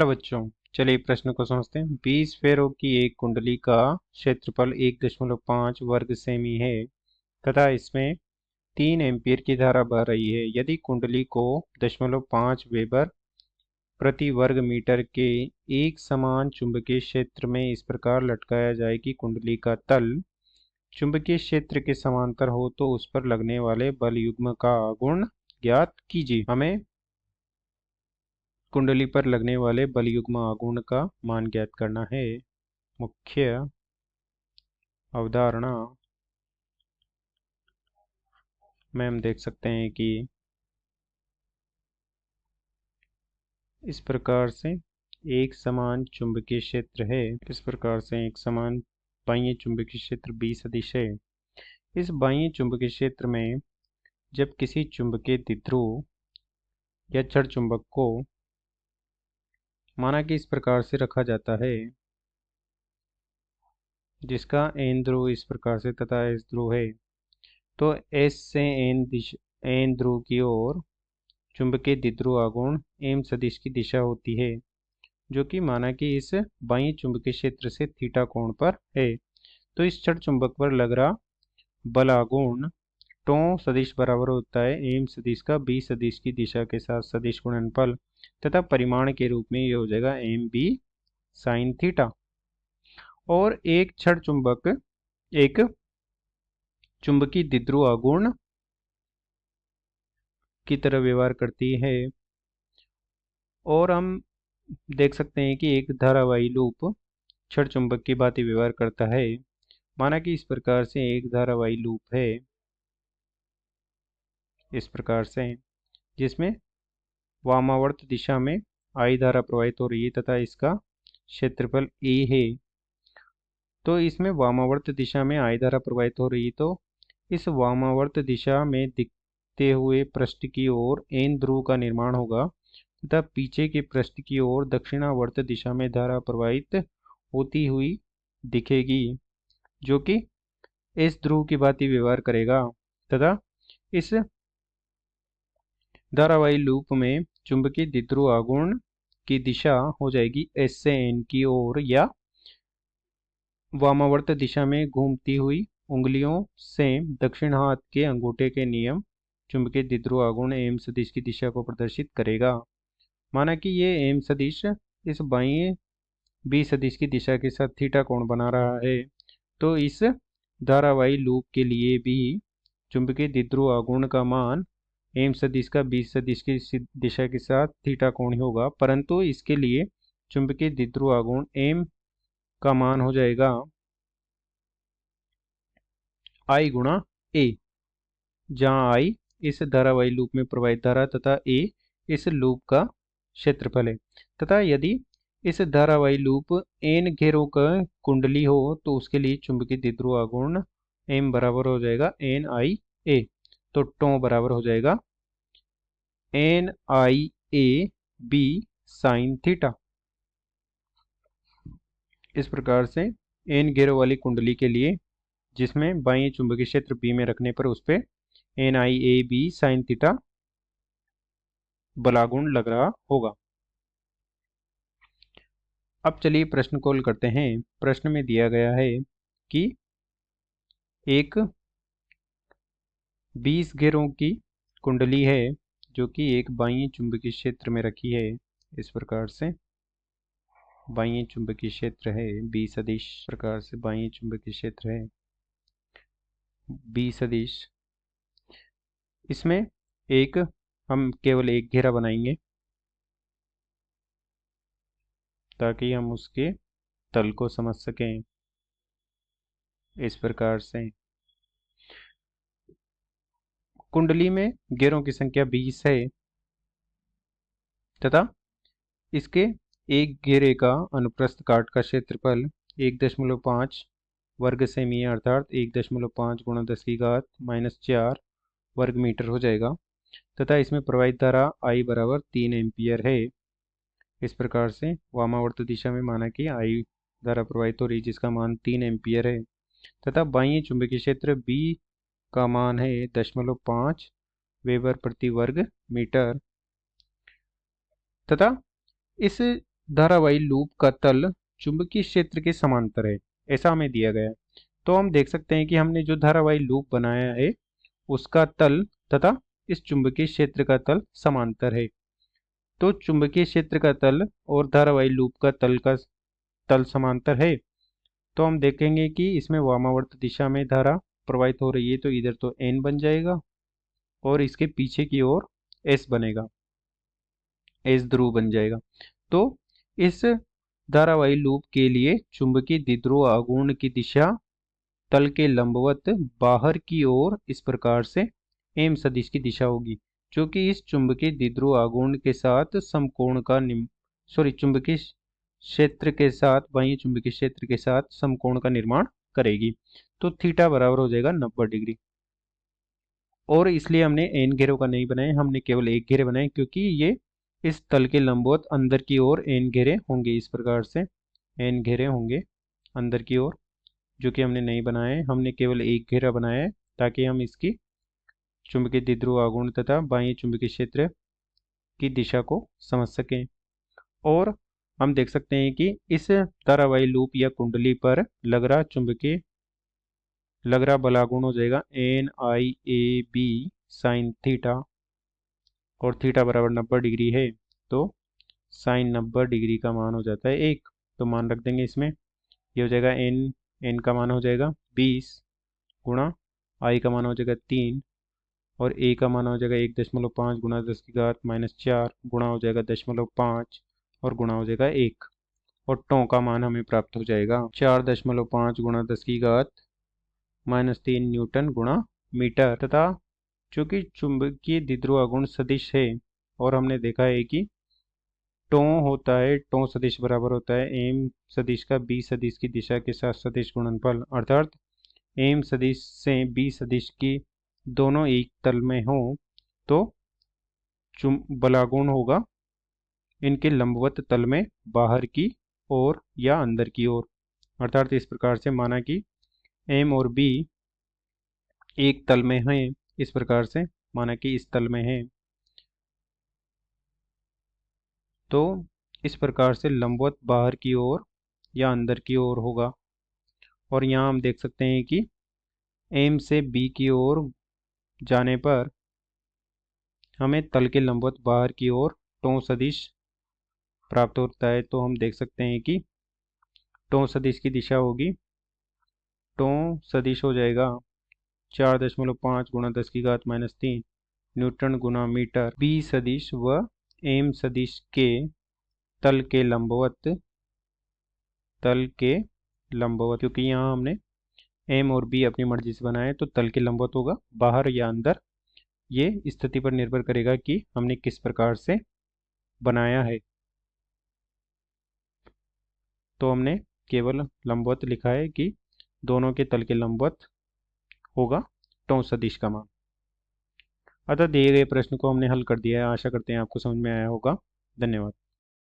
Hello बच्चों, चलिए प्रश्न को समझते हैं। 20 फेरों की एक कुंडली का क्षेत्रफल 1.5 वर्ग सेमी है तथा इसमें 3 एम्पीयर की धारा बह रही है। यदि कुंडली को 0.5 वेबर प्रति वर्ग मीटर के एक समान चुंबकीय क्षेत्र में इस प्रकार लटकाया जाए कि कुंडली का तल चुंबकीय क्षेत्र के समांतर हो तो उस पर लगने वाले बल युग्म का गुण ज्ञात कीजिए। हमें कुंडली पर लगने वाले बल युग्म आघूर्ण का मान ज्ञात करना है। मुख्य अवधारणा में हम देख सकते हैं कि इस प्रकार से एक समान चुंबकीय क्षेत्र है। इस प्रकार से एक समान बाह्य चुंबकीय क्षेत्र B सदिश है। इस बाह्य चुंबकीय क्षेत्र में जब किसी चुंबकीय द्विध्रुव या छड़ चुंबक को माना कि इस प्रकार से रखा जाता है, जिसका N ध्रुव इस प्रकार से तथा S ध्रुव है, तो S से N ध्रुव की ओर चुंबकीय द्विध्रुव आघूर्ण M सदिश की दिशा होती है, जो कि माना कि इस बाह्य चुंबकीय क्षेत्र से थीटा कोण पर है। तो इस छड़ चुंबक पर लग रहा बल आघूर्ण टो सदिश बराबर होता है M सदिश का B सदिश की दिशा के साथ सदिश गुणनफल तथा परिमाण के रूप में ये हो जाएगा MB साइन थीटा। और एक छड़ चुंबक एक चुंबकीय द्विध्रुव आघूर्ण की तरह व्यवहार करती है और हम देख सकते हैं कि एक धारावाही लूप छड़ चुंबक की भांति व्यवहार करता है। माना कि इस प्रकार से एक धारावाही लूप है, इस प्रकार से, जिसमें वामावर्त दिशा में I धारा प्रवाहित हो रही है तथा इसका क्षेत्रफल A है। तो इसमें वामावर्त दिशा में I धारा प्रवाहित हो रही है, तो इस वामावर्त दिशा में दिखते हुए पृष्ठ की ओर N ध्रुव का निर्माण होगा तथा पीछे के पृष्ठ की ओर दक्षिणावर्त दिशा में धारा प्रवाहित होती हुई दिखेगी, जो कि इस ध्रुव की भांति व्यवहार करेगा तथा इस धारावाही लूप में चुंबकीय द्विध्रुव आघूर्ण की दिशा हो जाएगी S से N की ओर या वामावर्त दिशा में घूमती हुई उंगलियों से दक्षिण हाथ के अंगूठे के नियम चुंबकीय द्विध्रुव आघूर्ण M सदिश की दिशा को प्रदर्शित करेगा। माना कि ये M सदिश इस बाह्य B सदिश की दिशा के साथ थीटा कोण बना रहा है, तो इस धारावाही लूप के लिए भी चुंबकीय द्विध्रुव आघूर्ण का मान M सदिश का B सदिश की दिशा के साथ थीटा कोण ही होगा, परंतु इसके लिए चुंबकीय द्विध्रुव आघूर्ण M का मान हो जाएगा I गुणा A, जहाँ I इस धारावाही लूप में प्रवाहित धारा तथा A इस लूप का क्षेत्रफल है। तथा यदि इस धारावाही लूप N घेरों का कुंडली हो तो उसके लिए चुंबकीय द्विध्रुव आघूर्ण M बराबर हो जाएगा NIA। तो टो बराबर हो जाएगा NIA B साइन थीटा। इस प्रकार से N घेरों वाली कुंडली के लिए जिसमें बाह्य चुंबकीय क्षेत्र B में रखने पर उस पर NIAB साइन थीटा बलागुण लग रहा होगा। अब चलिए प्रश्न को हल करते हैं। प्रश्न में दिया गया है कि एक 20 घेरों की कुंडली है जो कि एक बाह्य चुंबकीय क्षेत्र में रखी है। इस प्रकार से बाह्य चुंबकीय क्षेत्र है B सदिश, प्रकार से बाह्य चुंबकीय क्षेत्र है B सदिश। इसमें हम केवल एक घेरा बनाएंगे ताकि हम उसके तल को समझ सकें। इस प्रकार से कुंडली में घेरों की संख्या 20 है तथा इसके एक घेरे का अनुप्रस्थ काट का क्षेत्रफल 1.5 वर्ग सेमी अर्थात 1.5 गुणा 10 की घात -4 वर्ग मीटर हो जाएगा तथा इसमें प्रवाहित धारा I बराबर 3 एम्पियर है। इस प्रकार से वामावर्त दिशा में माना कि I धारा प्रवाहित हो रही जिसका मान 3 एम्पियर है तथा बाह्य चुंबकीय क्षेत्र B का मान है 0.5 वेबर प्रति वर्ग मीटर तथा इस धारावाही लूप का तल चुंबकीय क्षेत्र के समांतर है, ऐसा हमें दिया गया है। तो हम देख सकते हैं कि हमने जो धारावाही लूप बनाया है उसका तल तथा इस चुंबकीय क्षेत्र का तल समांतर है। तो चुंबकीय क्षेत्र का तल और धारावाही लूप का तल समांतर है। तो हम देखेंगे कि इसमें वामावर्त दिशा में धारा प्रवाहित हो रही है, तो इधर तो n बन जाएगा और इसके पीछे की ओर s बनेगा, s ध्रुव बन जाएगा। तो इस धारावाही लूप के लिए चुंबकीय द्विध्रुव आघूर्ण की दिशा तल के लंबवत बाहर की ओर इस प्रकार से एम सदिश की दिशा होगी, जो कि इस चुंबकीय द्विध्रुव आघूर्ण के साथ समकोण का चुंबकीय क्षेत्र के साथ बाह्य चुंबकीय क्षेत्र के साथ समकोण का निर्माण करेगी। तो थीटा बराबर हो जाएगा 90 डिग्री। और इसलिए हमने एन घेरों का नहीं बनाया, हमने केवल एक घेरे बनाए, क्योंकि ये इस तल के लंबवत अंदर की ओर एन घेरे होंगे। इस प्रकार से एन घेरे होंगे अंदर की ओर, जो कि हमने नहीं बनाए, हमने केवल एक घेरा बनाया है ताकि हम इसकी चुंबकीय द्विध्रुव आघूर्ण तथा बाह्य चुंबकीय क्षेत्र की दिशा को समझ सकें। और हम देख सकते हैं कि इस धारावाही लूप या कुंडली पर लग रहा बलागुण हो जाएगा NIAB साइन थीटा, और थीटा बराबर 90 डिग्री है, तो साइन 90 डिग्री का मान हो जाता है 1। तो मान रख देंगे इसमें, ये हो जाएगा एन का मान हो जाएगा 20 गुणा आई का मान हो जाएगा 3 और ए का मान हो जाएगा 1.5 गुणा 10 की घात -4 गुणा हो जाएगा 0.5 और गुणा हो जाएगा 1, और टों का मान हमें प्राप्त हो जाएगा 4.5 गुणा 10 की घात -3 न्यूटन गुणा मीटर। तथा चूंकि चुंबकीय द्विध्रुव आघूर्ण सदिश है और हमने देखा है कि टों होता है, टों सदिश बराबर होता है एम सदिश का बी सदिश की दिशा के साथ सदिश गुणनफल, अर्थात एम सदिश से बी सदिश की दोनों एक तल में हो तो बलागुण होगा इनके लंबवत तल में बाहर की ओर या अंदर की ओर। अर्थात इस प्रकार से माना कि एम और बी एक तल में हैं, इस प्रकार से माना कि इस तल में है, तो इस प्रकार से लंबवत बाहर की ओर या अंदर की ओर होगा। और यहाँ हम देख सकते हैं कि एम से बी की ओर जाने पर हमें तल के लंबवत बाहर की ओर टों सदिश प्राप्त होता है। तो हम देख सकते हैं कि टों सदिश की दिशा होगी, टों सदिश हो जाएगा 4.5 गुणा 10 की घात -3 न्यूटन गुणा मीटर बी सदिश व एम सदिश के तल के लंबवत, क्योंकि यहाँ हमने एम और बी अपनी मर्जी से बनाए, तो तल के लंबवत होगा बाहर या अंदर, ये स्थिति पर निर्भर करेगा कि हमने किस प्रकार से बनाया है। तो हमने केवल लंबवत लिखा है कि दोनों के तल के लंबवत होगा टों सदिश का मान। अतः दिए गए प्रश्न को हमने हल कर दिया है। आशा करते हैं आपको समझ में आया होगा। धन्यवाद।